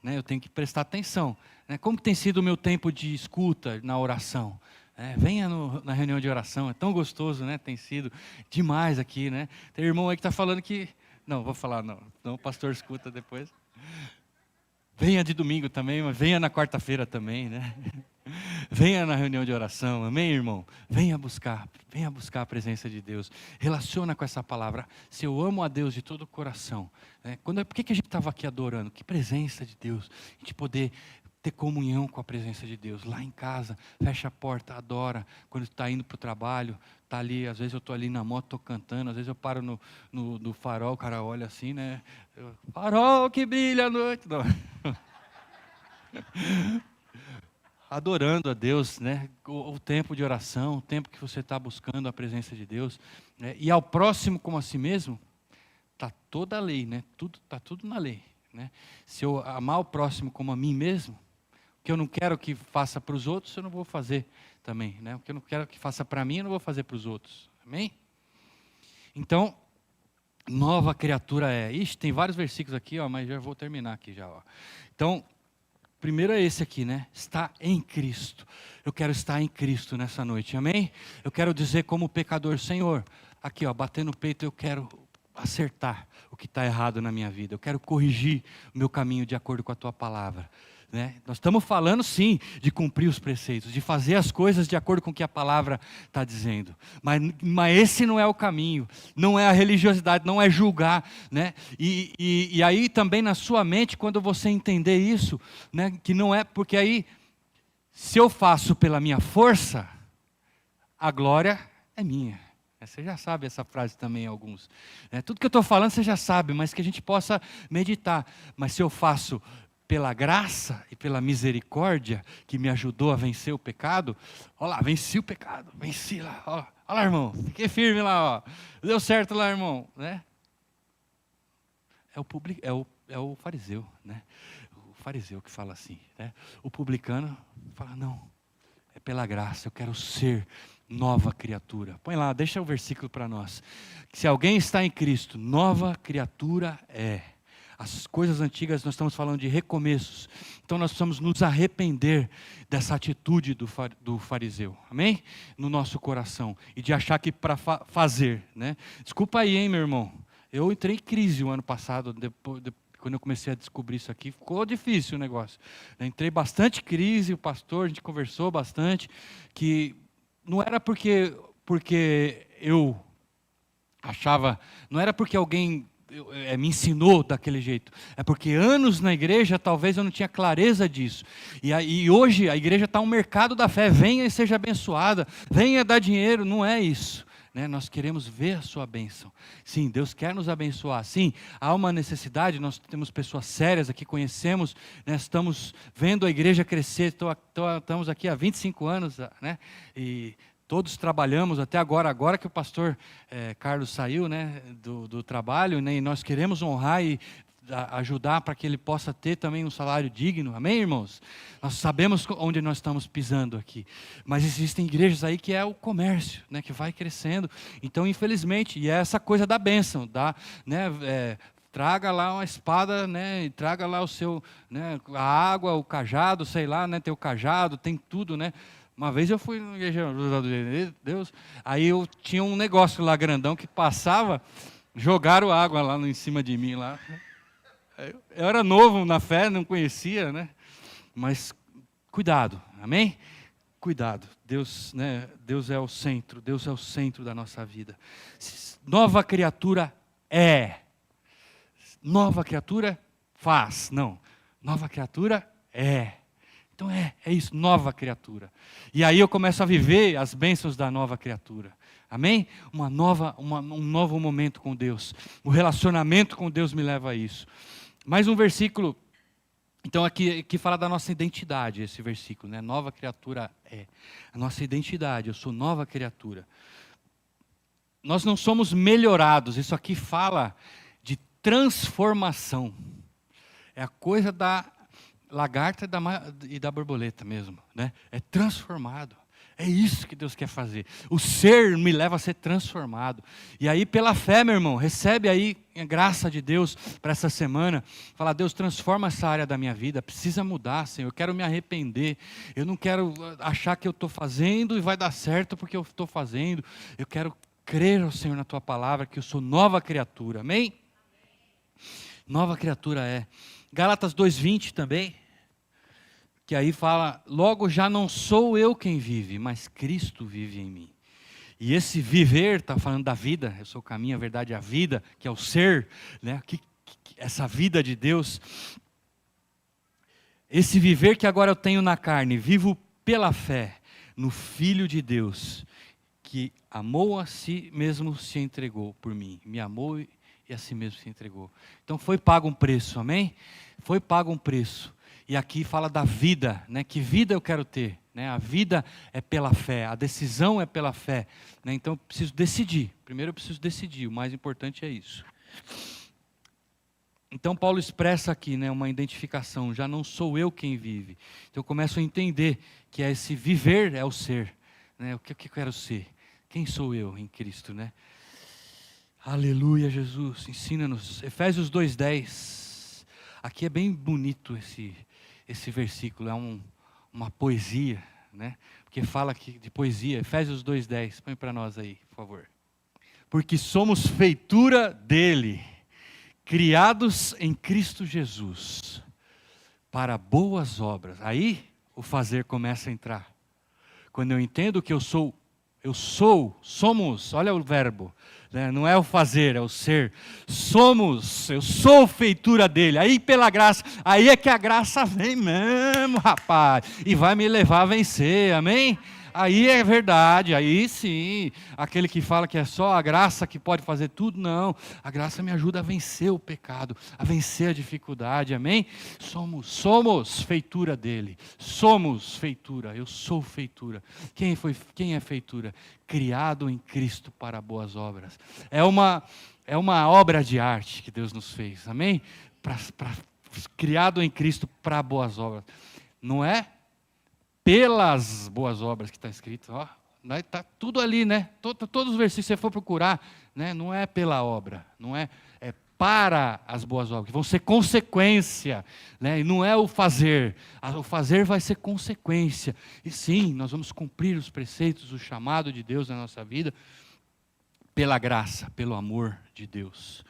Né, eu tenho que prestar atenção. Né, como tem sido o meu tempo de escuta na oração? Venha na reunião de oração, é tão gostoso, né? Tem sido demais aqui. Né? Tem irmão aí que está falando que... Não, vou falar não. Então o pastor escuta depois. Venha de domingo também, mas venha na quarta-feira também. Né? Venha na reunião de oração, amém, irmão? Venha buscar a presença de Deus. Relaciona com essa palavra. Se eu amo a Deus de todo o coração, né? Por que a gente estava aqui adorando? Que presença de Deus. A gente poder ter comunhão com a presença de Deus. Lá em casa, fecha a porta, adora. Quando está indo para o trabalho, está ali, às vezes eu estou ali na moto, estou cantando, às vezes eu paro no farol, o cara olha assim, né? Farol que brilha à noite. Não. Adorando a Deus, né? O tempo de oração, o tempo que você está buscando a presença de Deus, né? E ao próximo como a si mesmo, está toda a lei, né? Está tudo na lei, né? Se eu amar o próximo como a mim mesmo, o que eu não quero que faça para os outros, eu não vou fazer também, né? O que eu não quero que faça para mim, eu não vou fazer para os outros, amém? Então, nova criatura é. Ixi, tem vários versículos aqui, ó, mas já vou terminar aqui já, ó. Então, primeiro é esse aqui, né? Está em Cristo. Eu quero estar em Cristo nessa noite, amém? Eu quero dizer como pecador, Senhor, aqui ó, batendo no peito, eu quero acertar o que está errado na minha vida. Eu quero corrigir o meu caminho de acordo com a Tua palavra. né? Nós estamos falando sim de cumprir os preceitos, de fazer as coisas de acordo com o que a palavra está dizendo. Mas esse não é o caminho, não é a religiosidade, não é julgar, né? E aí também na sua mente, quando você entender isso, né? Que não é, porque aí, se eu faço pela minha força, a glória é minha. Você já sabe essa frase também, alguns. Tudo que eu estou falando você já sabe, mas que a gente possa meditar. Mas se eu faço pela graça e pela misericórdia que me ajudou a vencer o pecado, olha lá, venci o pecado, venci lá, olha lá, irmão, fiquei firme lá, ó, deu certo lá, irmão, né? É o fariseu, né? O fariseu que fala assim, né? O publicano fala, não, é pela graça, eu quero ser nova criatura. Põe lá, deixa o versículo para nós. Se alguém está em Cristo, nova criatura é. As coisas antigas, nós estamos falando de recomeços. Então nós precisamos nos arrepender dessa atitude do fariseu. Amém? No nosso coração. E de achar que para fazer, né? Desculpa aí, hein, meu irmão. Eu entrei em crise o ano passado, quando eu comecei a descobrir isso aqui, ficou difícil o negócio. Eu entrei bastante crise, o pastor, a gente conversou bastante, que não era porque eu achava, não era porque alguém me ensinou daquele jeito, é porque anos na igreja, talvez eu não tinha clareza disso, e hoje a igreja está um mercado da fé, venha e seja abençoada, venha dar dinheiro, não é isso. Nós queremos ver a sua bênção. Sim, Deus quer nos abençoar. Sim, há uma necessidade, nós temos pessoas sérias aqui, conhecemos, estamos vendo a igreja crescer, estamos aqui há 25 anos, né? E todos trabalhamos até agora que o pastor Carlos saiu, né, do trabalho, né, e nós queremos honrar e ajudar para que ele possa ter também um salário digno, amém, irmãos? Nós sabemos onde nós estamos pisando aqui, mas existem igrejas aí que é o comércio, né, que vai crescendo, então infelizmente, e é essa coisa da bênção, traga lá uma espada, né, e traga lá o seu, né, a água, o cajado, sei lá, né, tem o cajado, tem tudo, né. Uma vez eu fui na igreja de Deus, aí eu tinha um negócio lá grandão que passava, jogaram água lá em cima de mim lá. Eu era novo na fé, não conhecia, né? Mas cuidado, amém? Cuidado, Deus, né? Deus é o centro da nossa vida. Nova criatura é. Nova criatura faz, não. Nova criatura é. Então é isso, nova criatura. E aí eu começo a viver as bênçãos da nova criatura. Amém? Um novo momento com Deus. O relacionamento com Deus me leva a isso. Mais um versículo, então aqui fala da nossa identidade, esse versículo, né? Nova criatura é. A nossa identidade, eu sou nova criatura. Nós não somos melhorados, isso aqui fala de transformação. É a coisa da lagarta e da borboleta mesmo, né? É transformado. É isso que Deus quer fazer. O ser me leva a ser transformado. E aí, pela fé, meu irmão, recebe aí a graça de Deus para essa semana. Fala, Deus, transforma essa área da minha vida. Precisa mudar, Senhor. Eu quero me arrepender. Eu não quero achar que eu estou fazendo e vai dar certo porque eu estou fazendo. Eu quero crer, Senhor, na Tua palavra, que eu sou nova criatura. Amém? Nova criatura é. Gálatas 2:20 também. Que aí fala, logo já não sou eu quem vive, mas Cristo vive em mim. E esse viver está falando da vida, eu sou o caminho, a verdade e a vida, que é o ser, né? Essa vida de Deus. Esse viver que agora eu tenho na carne, vivo pela fé no Filho de Deus, que amou a si mesmo, se entregou por mim, me amou e a si mesmo se entregou. Então foi pago um preço, amém? Foi pago um preço. E aqui fala da vida, né? Que vida eu quero ter, né? A vida é pela fé, a decisão é pela fé, né? Então eu preciso decidir, primeiro eu preciso decidir, o mais importante é isso. Então Paulo expressa aqui, né, uma identificação, já não sou eu quem vive. Então eu começo a entender que esse viver é o ser, né? O que eu quero ser? Quem sou eu em Cristo, né? Aleluia, Jesus, ensina-nos. Efésios 2:10, aqui é bem bonito esse versículo, é uma poesia, né? Porque fala aqui de poesia, Efésios 2:10, põe para nós aí, por favor. Porque somos feitura dele, criados em Cristo Jesus, para boas obras. Aí o fazer começa a entrar. Quando eu entendo que somos, olha o verbo, né? Não é o fazer, é o ser. Eu sou feitura dele. Aí pela graça, aí é que a graça vem mesmo, rapaz, e vai me levar a vencer, amém? Aí é verdade, aí sim, aquele que fala que é só a graça que pode fazer tudo, não, a graça me ajuda a vencer o pecado, a vencer a dificuldade, amém? Somos feitura dele, somos feitura, eu sou feitura. Quem é feitura? Criado em Cristo para boas obras. É uma obra de arte que Deus nos fez, amém? Criado em Cristo para boas obras, não é pelas boas obras que está escrito, ó, está tudo ali, né? Todos os versículos, se você for procurar, né? Não é pela obra, não é para as boas obras, que vão ser consequência, né? E não é o fazer vai ser consequência, e sim, nós vamos cumprir os preceitos, o chamado de Deus na nossa vida, pela graça, pelo amor de Deus.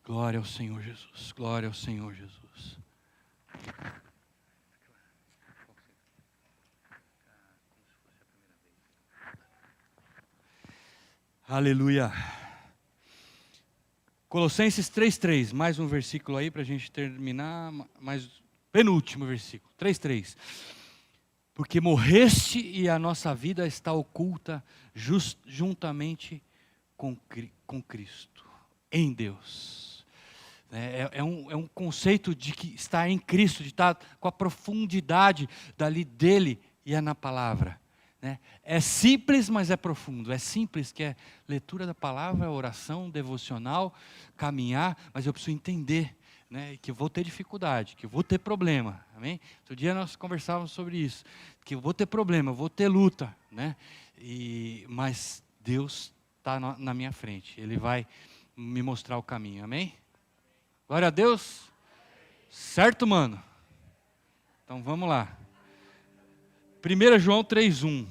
Glória ao Senhor Jesus, glória ao Senhor Jesus. Aleluia. Colossenses 3,3, mais um versículo aí para a gente terminar, penúltimo versículo, 3,3. Porque morreste e a nossa vida está oculta juntamente com Cristo, em Deus. É um conceito de que está em Cristo, de estar com a profundidade dele e é na palavra. É simples, mas é profundo. É simples, que é leitura da palavra, oração, devocional, caminhar, mas eu preciso entender, né, que eu vou ter dificuldade, que eu vou ter problema, amém? Outro dia nós conversávamos sobre isso, que eu vou ter problema, eu vou ter luta, né? Mas Deus está na minha frente, Ele vai me mostrar o caminho, amém? Glória a Deus, certo, mano? Então vamos lá. 1 João 3,1,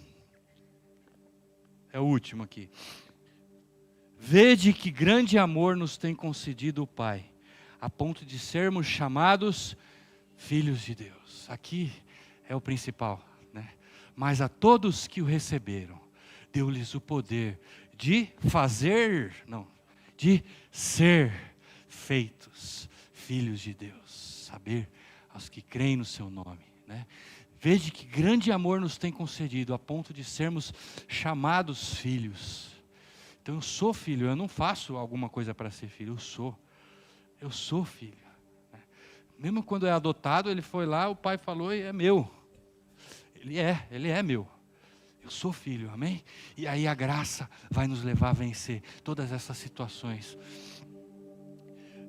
é o último aqui. Vede que grande amor nos tem concedido o Pai, a ponto de sermos chamados filhos de Deus. Aqui é o principal, né? Mas a todos que o receberam, deu-lhes o poder de ser feitos filhos de Deus, saber aos que creem no seu nome, né? Veja que grande amor nos tem concedido, a ponto de sermos chamados filhos. Então eu sou filho, eu não faço alguma coisa para ser filho, eu sou filho. Mesmo quando é adotado, ele foi lá, o pai falou, e é meu. Ele é meu. Eu sou filho, amém? E aí a graça vai nos levar a vencer todas essas situações.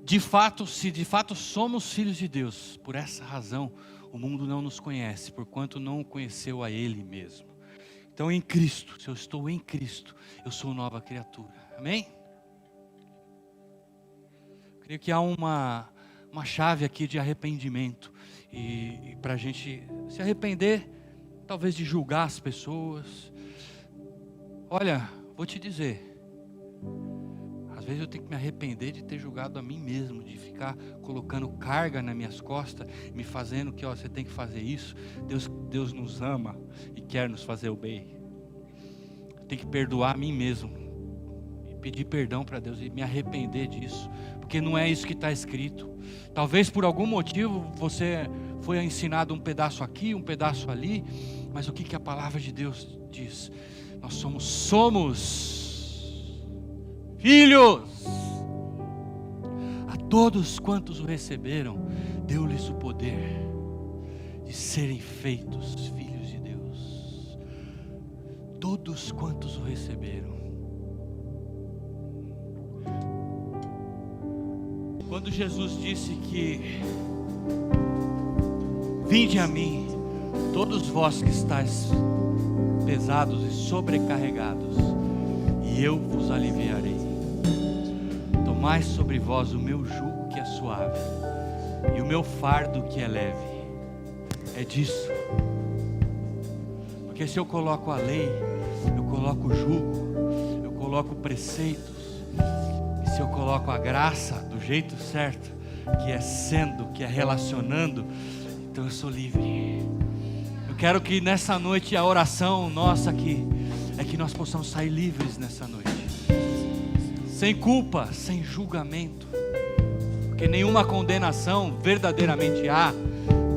De fato, se de fato somos filhos de Deus, por essa razão, o mundo não nos conhece, porquanto não o conheceu a Ele mesmo. Então em Cristo, se eu estou em Cristo, eu sou nova criatura, amém? Creio que há uma chave aqui de arrependimento, e para a gente se arrepender, talvez de julgar as pessoas. Olha, vou te dizer, às vezes eu tenho que me arrepender de ter julgado a mim mesmo, de ficar colocando carga nas minhas costas, me fazendo que você tem que fazer isso. Deus nos ama e quer nos fazer o bem. Eu tenho que perdoar a mim mesmo, e pedir perdão para Deus e me arrepender disso, porque não é isso que está escrito. Talvez por algum motivo você foi ensinado um pedaço aqui, um pedaço ali, mas o que a palavra de Deus diz? Nós somos filhos. A todos quantos o receberam, deu-lhes o poder de serem feitos filhos de Deus. Todos quantos o receberam. Quando Jesus disse que vinde a mim, todos vós que estáis pesados e sobrecarregados, e eu vos aliviarei. Tomai sobre vós o meu jugo que é suave, e o meu fardo que é leve. É disso. Porque se eu coloco a lei, eu coloco o jugo, eu coloco preceitos, e se eu coloco a graça do jeito certo, que é sendo, que é relacionando, Então eu sou livre. Eu quero que nessa noite a oração nossa aqui é que nós possamos sair livres nessa noite. Sem culpa, sem julgamento. Porque nenhuma condenação verdadeiramente há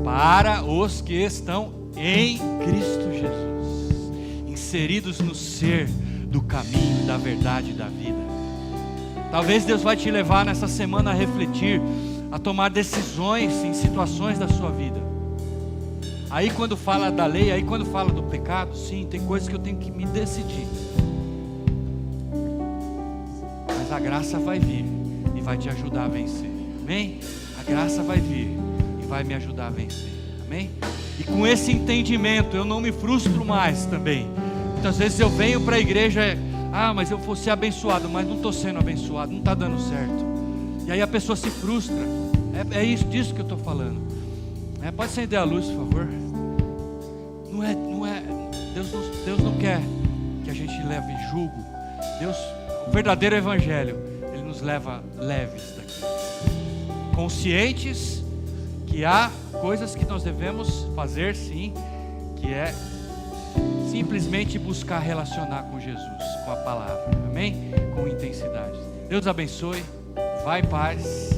para os que estão em Cristo Jesus, inseridos no ser do caminho, da verdade e da vida. Talvez Deus vai te levar nessa semana a refletir, a tomar decisões em situações da sua vida. Aí quando fala da lei, aí quando fala do pecado, sim, tem coisas que eu tenho que me decidir. Mas a graça vai vir e vai te ajudar a vencer. Amém? A graça vai vir e vai me ajudar a vencer. Amém? E com esse entendimento eu não me frustro mais também. Muitas vezes eu venho para a igreja, mas eu vou ser abençoado, mas não estou sendo abençoado, não está dando certo. E aí a pessoa se frustra. É isso, disso que eu estou falando. Pode acender a luz, por favor. Deus não quer que a gente leve julgo. O verdadeiro evangelho, ele nos leva leves daqui, conscientes que há coisas que nós devemos fazer, sim, que é simplesmente buscar relacionar com Jesus, com a palavra, amém? Com intensidade. Deus abençoe, vai em paz,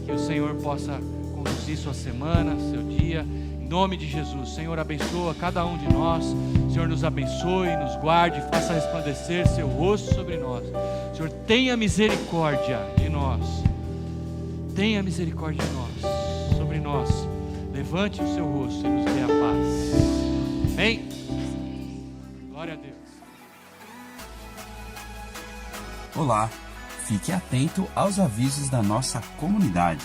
que o Senhor possa conduzir sua semana, seu dia, em nome de Jesus. Senhor, abençoa cada um de nós, Senhor, nos abençoe, nos guarde, faça resplandecer seu rosto sobre nós. Senhor, tenha misericórdia de nós, tenha misericórdia de nós, sobre nós, levante o seu rosto e nos dê a paz, amém? Glória a Deus. Olá, fique atento aos avisos da nossa comunidade.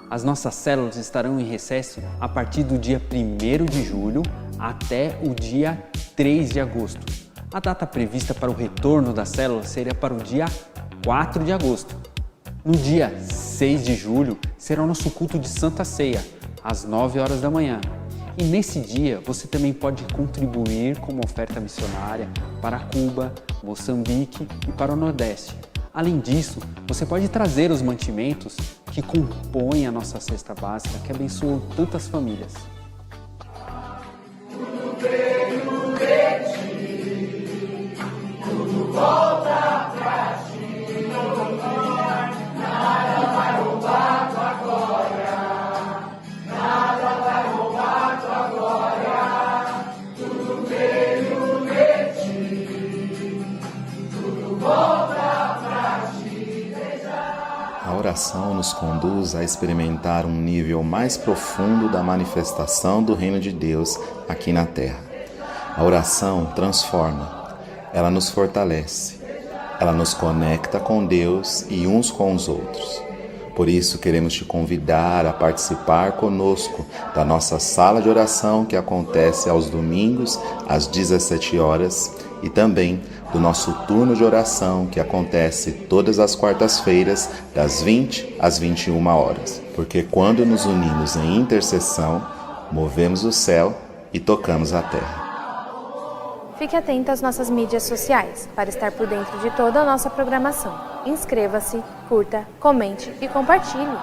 As nossas células estarão em recesso a partir do dia 1º de julho até o dia 3 de agosto. A data prevista para o retorno das células seria para o dia 4 de agosto. No dia 6 de julho será o nosso culto de Santa Ceia, às 9 horas da manhã. E nesse dia você também pode contribuir com uma oferta missionária para Cuba, Moçambique e para o Nordeste. Além disso, você pode trazer os mantimentos que compõem a nossa cesta básica, que abençoam tantas famílias. Tudo veio de ti, tudo volta pra ti, nada vai roubar tua glória, nada vai roubar tua glória, tudo veio de ti, tudo volta. A oração nos conduz a experimentar um nível mais profundo da manifestação do reino de Deus aqui na terra. A oração transforma, ela nos fortalece, ela nos conecta com Deus e uns com os outros. Por isso queremos te convidar a participar conosco da nossa sala de oração que acontece aos domingos às 17 horas e também do nosso turno de oração que acontece todas as quartas-feiras das 20 às 21 horas. Porque quando nos unimos em intercessão, movemos o céu e tocamos a terra. Fique atento às nossas mídias sociais para estar por dentro de toda a nossa programação. Inscreva-se, curta, comente e compartilhe.